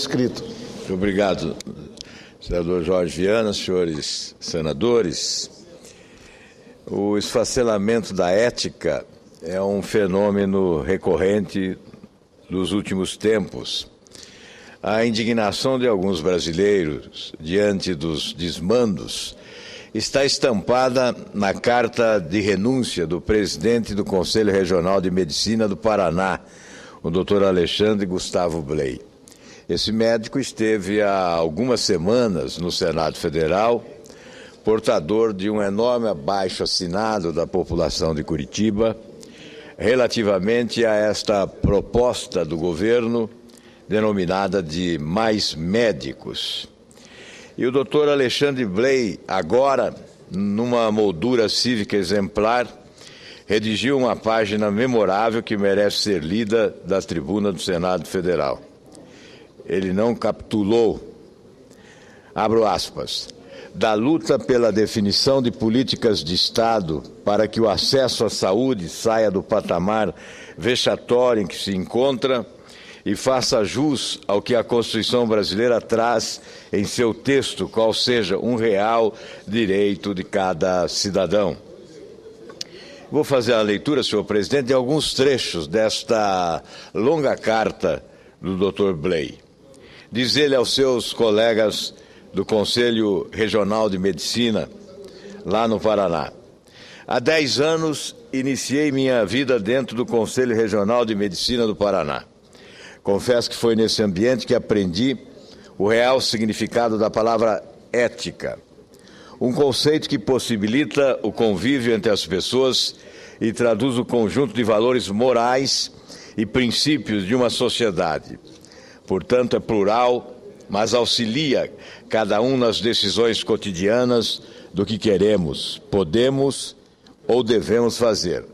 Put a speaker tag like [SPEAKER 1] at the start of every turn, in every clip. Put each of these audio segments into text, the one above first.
[SPEAKER 1] Escrito.
[SPEAKER 2] Muito obrigado, senador Jorge Viana, senhores senadores. O esfacelamento da ética é um fenômeno recorrente dos últimos tempos. A indignação de alguns brasileiros diante dos desmandos está estampada na carta de renúncia do presidente do Conselho Regional de Medicina do Paraná, o Dr. Alexandre Gustavo Bley. Esse médico esteve há algumas semanas no Senado Federal, portador de um enorme abaixo-assinado da população de Curitiba, relativamente a esta proposta do governo, denominada de Mais Médicos. E o doutor Alexandre Bley, agora, numa moldura cívica exemplar, redigiu uma página memorável que merece ser lida da tribuna do Senado Federal. Ele não capitulou, abro aspas, da luta pela definição de políticas de Estado para que o acesso à saúde saia do patamar vexatório em que se encontra e faça jus ao que a Constituição brasileira traz em seu texto, qual seja um real direito de cada cidadão. Vou fazer a leitura, senhor presidente, de alguns trechos desta longa carta do Dr. Bley. Diz ele aos seus colegas do Conselho Regional de Medicina, lá no Paraná: há 10 anos iniciei minha vida dentro do Conselho Regional de Medicina do Paraná. Confesso que foi nesse ambiente que aprendi o real significado da palavra ética, um conceito que possibilita o convívio entre as pessoas e traduz o conjunto de valores morais e princípios de uma sociedade. Portanto, é plural, mas auxilia cada um nas decisões cotidianas do que queremos, podemos ou devemos fazer.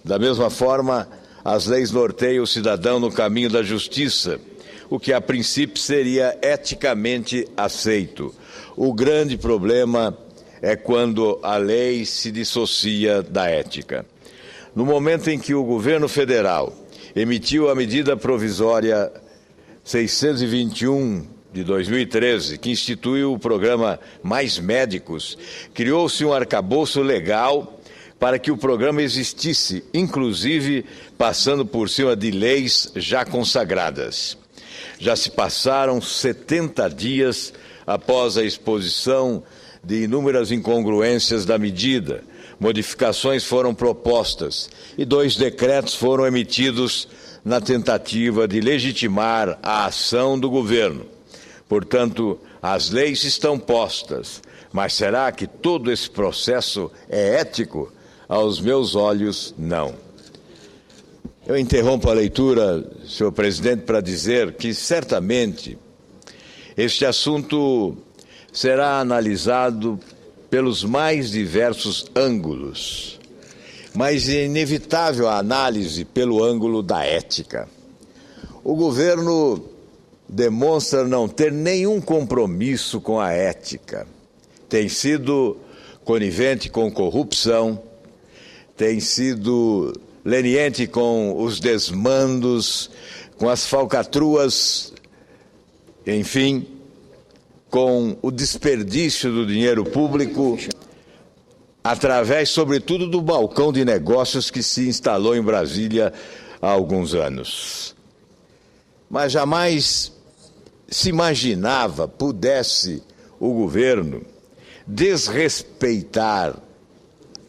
[SPEAKER 2] Da mesma forma, as leis norteiam o cidadão no caminho da justiça, o que a princípio seria eticamente aceito. O grande problema é quando a lei se dissocia da ética. No momento em que o governo federal emitiu a medida provisória 621 de 2013, que instituiu o programa Mais Médicos, criou-se um arcabouço legal para que o programa existisse, inclusive passando por cima de leis já consagradas. Já se passaram 70 dias após a exposição de inúmeras incongruências da medida. Modificações foram propostas e 2 decretos foram emitidos na tentativa de legitimar a ação do governo. Portanto, as leis estão postas, mas será que todo esse processo é ético? Aos meus olhos, não. Eu interrompo a leitura, senhor presidente, para dizer que, certamente, este assunto será analisado pelos mais diversos ângulos, mas é inevitável a análise pelo ângulo da ética. O governo demonstra não ter nenhum compromisso com a ética. Tem sido conivente com corrupção, tem sido leniente com os desmandos, com as falcatruas, enfim, com o desperdício do dinheiro público, através, sobretudo, do balcão de negócios que se instalou em Brasília há alguns anos. Mas jamais se imaginava pudesse o governo desrespeitar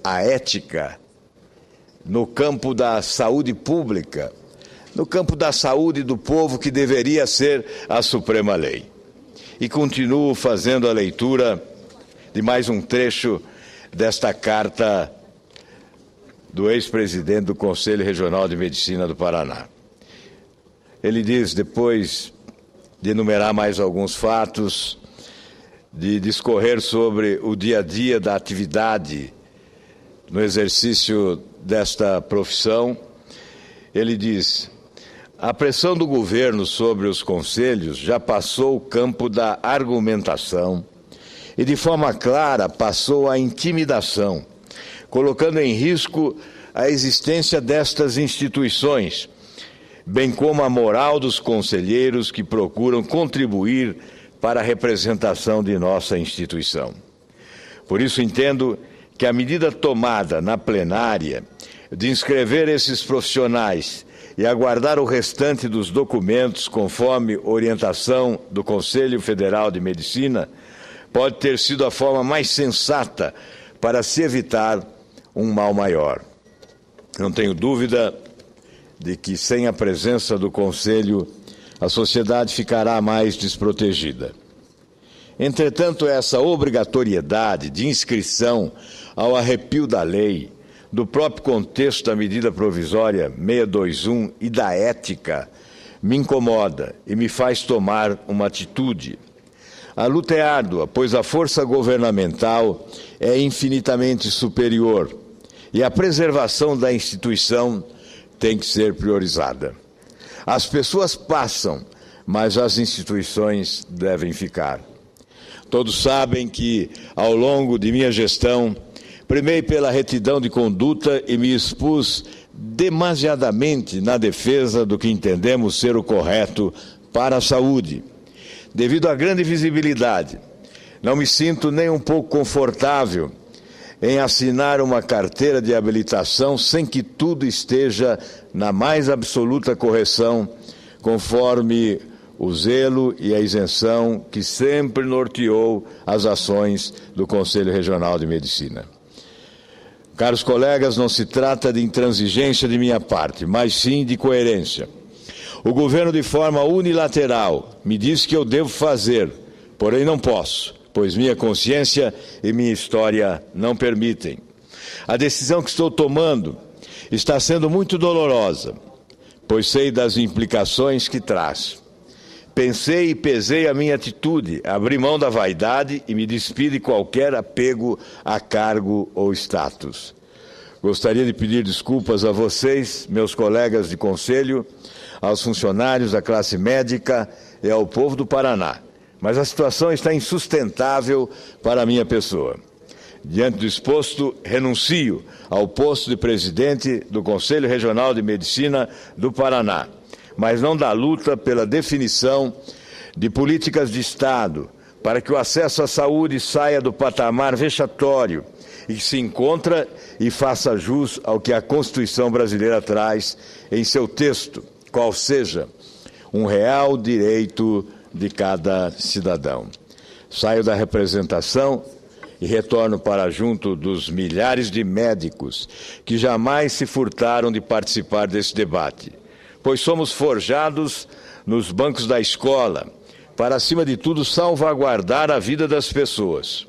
[SPEAKER 2] a ética no campo da saúde pública, no campo da saúde do povo, que deveria ser a suprema lei. E continuo fazendo a leitura de mais um trecho desta carta do ex-presidente do Conselho Regional de Medicina do Paraná. Ele diz, depois de enumerar mais alguns fatos, de discorrer sobre o dia a dia da atividade no exercício desta profissão, ele diz: a pressão do governo sobre os conselhos já passou o campo da argumentação e, de forma clara, passou à intimidação, colocando em risco a existência destas instituições, bem como a moral dos conselheiros que procuram contribuir para a representação de nossa instituição. Por isso, entendo que a medida tomada na plenária de inscrever esses profissionais e aguardar o restante dos documentos conforme orientação do Conselho Federal de Medicina pode ter sido a forma mais sensata para se evitar um mal maior. Não tenho dúvida de que, sem a presença do Conselho, a sociedade ficará mais desprotegida. Entretanto, essa obrigatoriedade de inscrição ao arrepio da lei, do próprio contexto da medida provisória 621 e da ética, me incomoda e me faz tomar uma atitude. A luta é árdua, pois a força governamental é infinitamente superior e a preservação da instituição tem que ser priorizada. As pessoas passam, mas as instituições devem ficar. Todos sabem que, ao longo de minha gestão, primei pela retidão de conduta e me expus demasiadamente na defesa do que entendemos ser o correto para a saúde. Devido à grande visibilidade, não me sinto nem um pouco confortável em assinar uma carteira de habilitação sem que tudo esteja na mais absoluta correção, conforme o zelo e a isenção que sempre norteou as ações do Conselho Regional de Medicina. Caros colegas, não se trata de intransigência de minha parte, mas sim de coerência. O governo, de forma unilateral, me diz que eu devo fazer, porém não posso, pois minha consciência e minha história não permitem. A decisão que estou tomando está sendo muito dolorosa, pois sei das implicações que traz. Pensei e pesei a minha atitude, abri mão da vaidade e me despi de qualquer apego a cargo ou status. Gostaria de pedir desculpas a vocês, meus colegas de conselho, aos funcionários da classe médica e ao povo do Paraná, mas a situação está insustentável para a minha pessoa. Diante do exposto, renuncio ao posto de presidente do Conselho Regional de Medicina do Paraná, mas não da luta pela definição de políticas de Estado para que o acesso à saúde saia do patamar vexatório e que se encontra e faça jus ao que a Constituição brasileira traz em seu texto, qual seja um real direito de cada cidadão. Saio da representação e retorno para junto dos milhares de médicos que jamais se furtaram de participar desse debate, pois somos forjados nos bancos da escola para, acima de tudo, salvaguardar a vida das pessoas.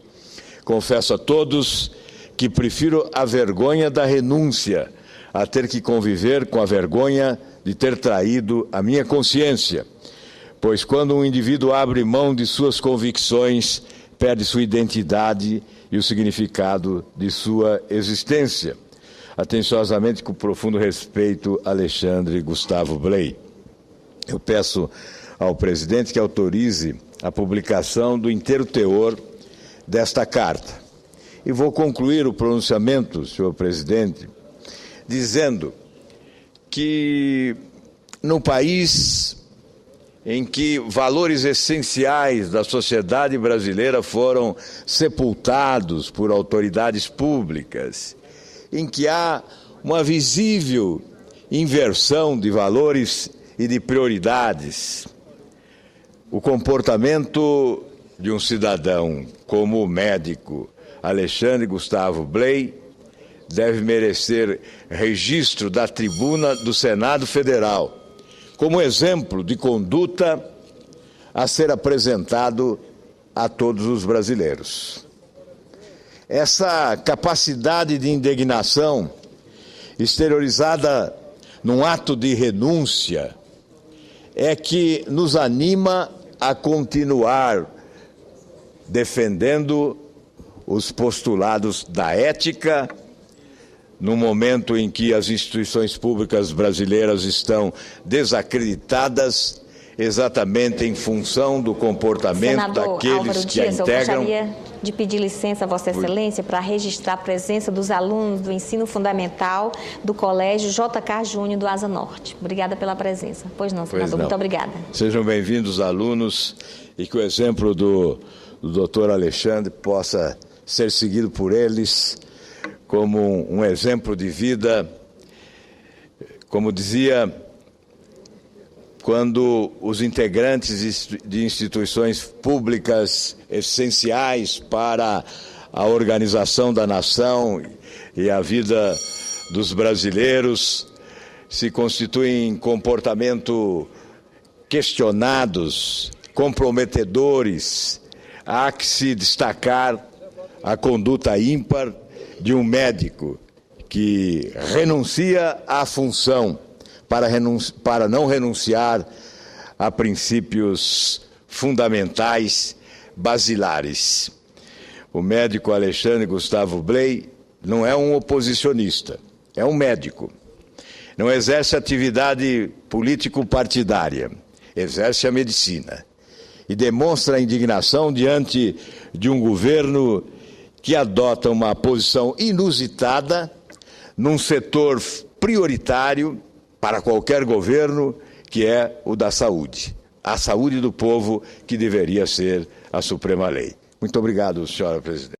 [SPEAKER 2] Confesso a todos que prefiro a vergonha da renúncia a ter que conviver com a vergonha de ter traído a minha consciência, pois quando um indivíduo abre mão de suas convicções, perde sua identidade e o significado de sua existência. Atenciosamente, com profundo respeito, Alexandre Gustavo Bley. Eu peço ao presidente que autorize a publicação do inteiro teor desta carta. E vou concluir o pronunciamento, senhor presidente, dizendo que no país em que valores essenciais da sociedade brasileira foram sepultados por autoridades públicas, em que há uma visível inversão de valores e de prioridades, o comportamento de um cidadão como o médico Alexandre Gustavo Bley deve merecer registro da tribuna do Senado Federal, como exemplo de conduta a ser apresentado a todos os brasileiros. Essa capacidade de indignação, exteriorizada num ato de renúncia, é que nos anima a continuar defendendo os postulados da ética, no momento em que as instituições públicas brasileiras estão desacreditadas, exatamente em função do comportamento daqueles que a integram.
[SPEAKER 1] de pedir licença a Vossa Excelência para registrar a presença dos alunos do ensino fundamental do Colégio JK Júnior do Asa Norte. Obrigada pela presença. Pois não, senador. Muito obrigada.
[SPEAKER 2] Sejam bem-vindos, alunos, e que o exemplo do Dr. Alexandre possa ser seguido por eles como um exemplo de vida. Como dizia, quando os integrantes de instituições públicas essenciais para a organização da nação e a vida dos brasileiros se constituem em comportamento questionados, comprometedores, há que se destacar a conduta ímpar de um médico que renuncia à função para não renunciar a princípios fundamentais, basilares. O médico Alexandre Gustavo Bley não é um oposicionista, é um médico. Não exerce atividade político-partidária, exerce a medicina e demonstra a indignação diante de um governo que adota uma posição inusitada num setor prioritário para qualquer governo, que é o da saúde. A saúde do povo, que deveria ser a suprema lei. Muito obrigado, senhora presidente.